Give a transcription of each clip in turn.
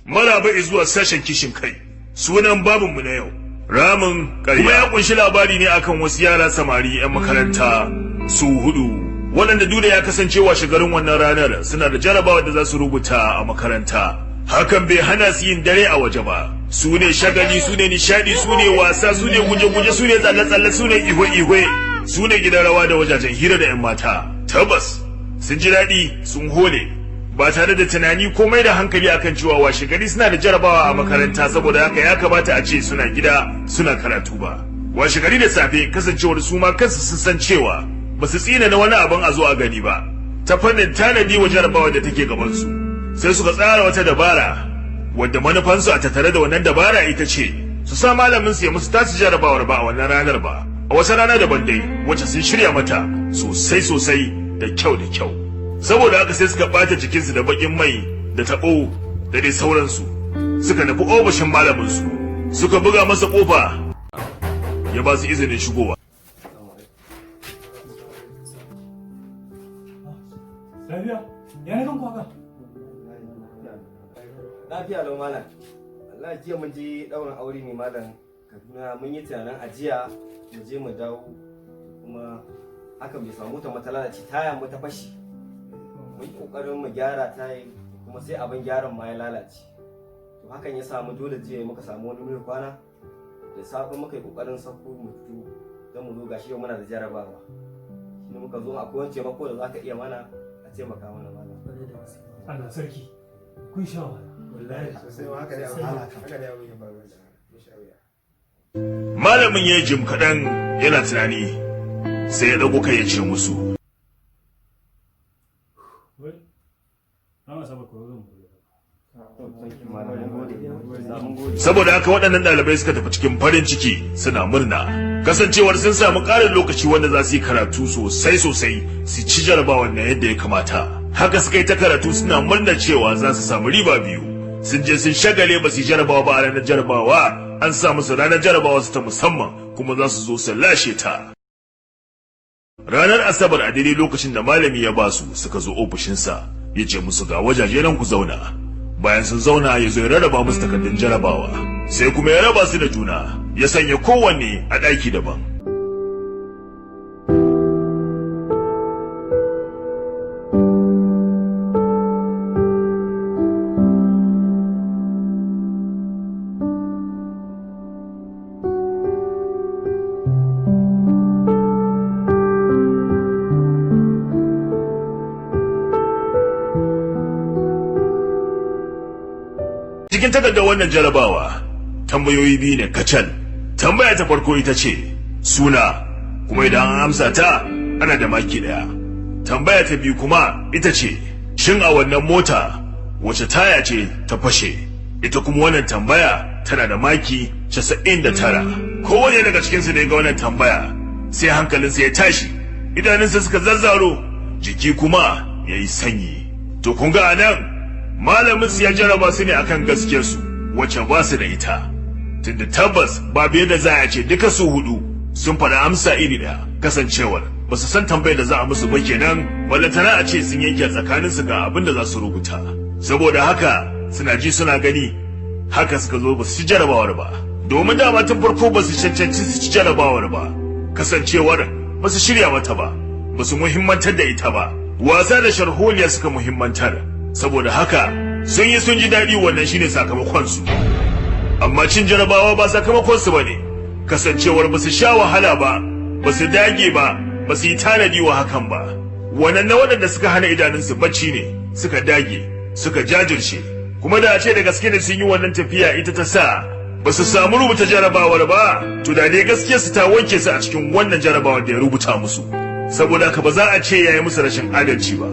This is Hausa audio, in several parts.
Maraba zuwa sashen kishin kai. Sunan babinmu na yau, ramin ƙarya. Kuma ya kunshi labari ne akan wasu yara samari 'yan makaranta su 4, waɗanda dole ya kasance washe garin wannan ranar suna da jarabawa da za su rubuta a makaranta. Hakan bai hana su yin dare a waje ba. Su ne shagali, su ne nishadi, su ne wasa, su ne guje-guje, su ne tsalle-tsalle, su ne ihwe-ihwe, su ne gidan rawa da wajajen hira da 'yan mata. Tabbas, sun ji daɗi, sun hole. Ba tare da tunani ko mai da hankali akan cewa washe gari suna da jarabawa a makaranta, saboda haka ya kamata a ce suna gida suna karatu ba. Washe gari da safe kasancewar su ma kansu sun san cewa ba su tsina na wani abin a zo a gani ba ta fannin tanadi wa jarabawa da take gabansu. Sai suka tsara wata dabara wadda manufansu a tattare da wannan dabara ita ce su sa malamin su ya musu tasu jarabawar ba a wannan ranar ba, a wata rana daban dai wacce sun shirya mata sosai da kyau. Saboda haka sai suka bata jikinsu da bakin mai da taɓo da dai sauransu, suka nufi ofishin malaminsu, suka buga masa kofa ya ba su izinin shigowa. Lafiya lau malam. Allah jiya mun je ɗaurin aure ne malam Kaduna, mun yi tunanin ajiya mu je mu dawo, kuma haka bai samu ta matsala da taya mu ta fashi. Mun yi kokarin mu gyara ta yi, kuma sai abin gyaran ma ya lalace. To hakan ya samu dole jiya muka samu wani mai kwana da safe muka yi kokarin sako mu fito don mu zo gashi yau muna da jarabawa. Shi muka zo akwai wani taimako da zaka iya mana a taimaka mana malam. Allah sarki kun sha wahala. Malamin ya yi jim kaɗan yana tunani sai ya ɗago kai ya ce musu, saboda haka waɗannan ɗalibai suka tafi cikin farin ciki suna murna kasancewar sun samu ƙarin lokaci wanda za su yi karatu sosai su ci jarabawan na yadda ya kamata. Haka suka yi ta karatu suna murna cewa za su samu riba biyu. Sun je sun shagale ba su yi jarabawa ba a ranar jarabawa, an sa musu ranar jarabawa su ta musamman kuma za su zo su lashe ta. Ranar Asabar a daidai lokacin da malami ya ba su suka zo ofishinsa ya ce musu ga wajaje nan ku zauna. Bayan sun zauna ya zo ya rarraba musu takardun jarabawa, sai kuma ya raba su da juna, ya sanya kowanne a ɗaki daban. Cikin takardar wannan jarabawa tambayoyi biyu ne kacal. Tambaya ta farko ita ce suna, kuma idan an amsa ta ana da maki 1. Tambaya ta biyu kuma ita ce shin a wannan mota wace taya ce ta fashe. Ita kuma wannan tambaya tana da maki 99. Kowane daga cikinsu da ya ga wannan tambaya sai hankalinsa ya tashi, idanunsa suka zazzaro, jiki kuma ya yi sanyi. To kun ga anan malamin su ya jaraba su ne akan gaskiyarsu wacce ba su da ita, tunda tabbas babu yadda za a ce duka su 4 sun faɗa amsa iri ɗaya, kasancewar ba su san tambayar da za a musu ba kenan, balantana a ce sun yanke tsakanin su ga abin da za su rubuta. Saboda haka suna ji suna gani, haka suka zo ba su ci jarabawar ba, domin dama tun farko ba su cancanci su ci jarabawar ba, kasancewar ba su shirya mata ba su muhimmantar da ita ba, wasa da sharholiya suka muhimmantar. Saboda haka sun ji daɗi, wannan shine sakamakonsu. Amma cin jarabawa ba sakamakonsu ba ne, kasancewar ba su sha wahala ba su dage ba su yi tanadi wa hakan ba. Wannan na waɗanda suka hana idanunsu bacci ne, suka dage suka jajirce, kuma da a ce da gaske da sun yi wannan tafiya ita ta sa ba su samu rubuta jarabawar ba, to da dai gaskiyarsu ta wanke su a cikin wannan jarabawar da ya rubuta musu. Saboda haka ba za a ce ya yi musu rashin adalci ba,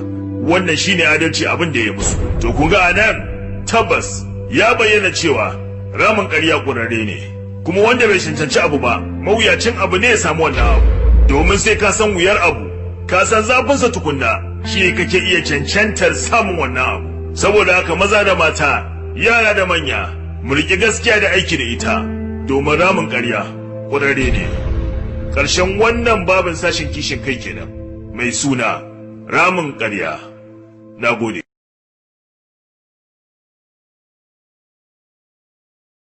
wannan shine adalci abin da ya musu. To kun ga anan tabbas ya bayyana cewa ramin ƙarya ƙurarre ne, kuma wanda bai cancanci abu ba mawuyacin abu ne ya samu wannan abu, domin sai ka san wuyar abu, ka san zafinsa tukunna, shi kake iya cancantar samun wannan abu. Saboda haka maza da mata, yara da manya, mu riƙe gaskiya da aiki da ita, domin ramin ƙarya ƙurarre ne. Ƙarshen wannan babin sashin kishin kai kenan mai suna ramin ƙarya. Na gode.